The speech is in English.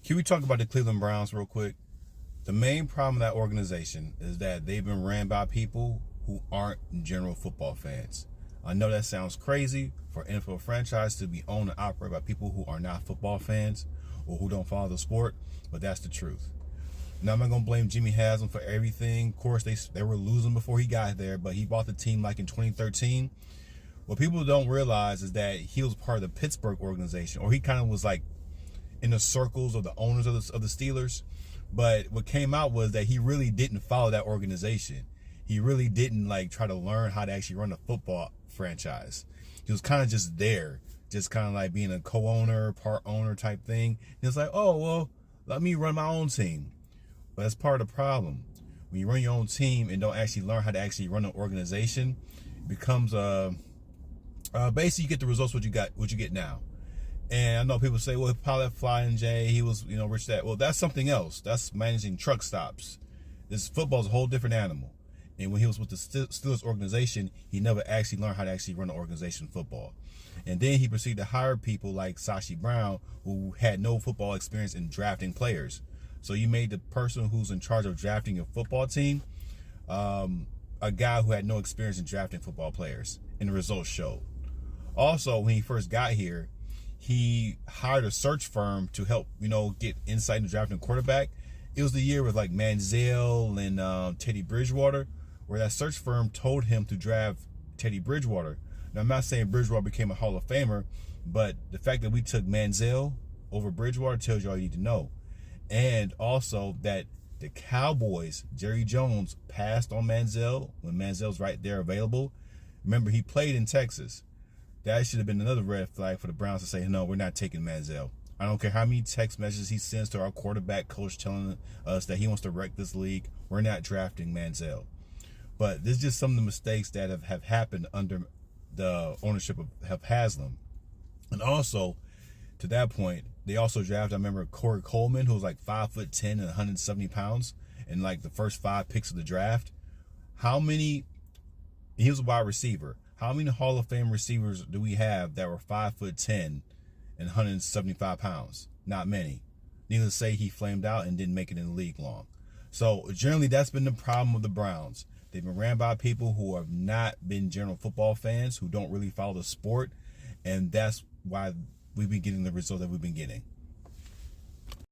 Can we talk about the Cleveland Browns real quick? The main problem with that organization is that they've been ran by people who aren't general football fans. I know that sounds crazy for an NFL franchise to be owned and operated by people who are not football fans or who don't follow the sport, but that's the truth. Now, I'm not going to blame Jimmy Haslam for everything. Of course, they were losing before he got there, but he bought the team like in 2013. What people don't realize is that he was part of the Pittsburgh organization, or he kind of was like in the circles of the owners of the Steelers. But what came out was that he really didn't follow that organization. He really didn't like try to learn how to actually run a football franchise. He was kind of just there, just kind of like being a co-owner, part owner type thing. And it's like, oh, well, let me run my own team. But that's part of the problem. When you run your own team and don't actually learn how to actually run an organization, it becomes basically you get the results what you get now. And I know people say, well, Pilot Flying J, he was, rich dad. Well, that's something else. That's managing truck stops. This football is a whole different animal. And when he was with the Steelers organization, he never actually learned how to actually run an organization football. And then he proceeded to hire people like Sashi Brown, who had no football experience in drafting players. So you made the person who's in charge of drafting your football team a guy who had no experience in drafting football players. And the results showed. Also, when he first got here, he hired a search firm to help, get insight into drafting a quarterback. It was the year with like Manziel and Teddy Bridgewater, where that search firm told him to draft Teddy Bridgewater. Now, I'm not saying Bridgewater became a Hall of Famer, but the fact that we took Manziel over Bridgewater tells you all you need to know. And also that the Cowboys, Jerry Jones, passed on Manziel when Manziel's right there available. Remember, he played in Texas. That should have been another red flag for the Browns to say, no, we're not taking Manziel. I don't care how many text messages he sends to our quarterback coach telling us that he wants to wreck this league. We're not drafting Manziel. But this is just some of the mistakes that have happened under the ownership of Haslam. And also, to that point, they also drafted, I remember, Corey Coleman, who was like 5'10" and 170 pounds in like the first 5 picks of the draft. He was a wide receiver. How many Hall of Fame receivers do we have that were 5'10" and 175 pounds? Not many. Needless to say, he flamed out and didn't make it in the league long. So generally, that's been the problem with the Browns. They've been ran by people who have not been general football fans, who don't really follow the sport, and that's why we've been getting the result that we've been getting.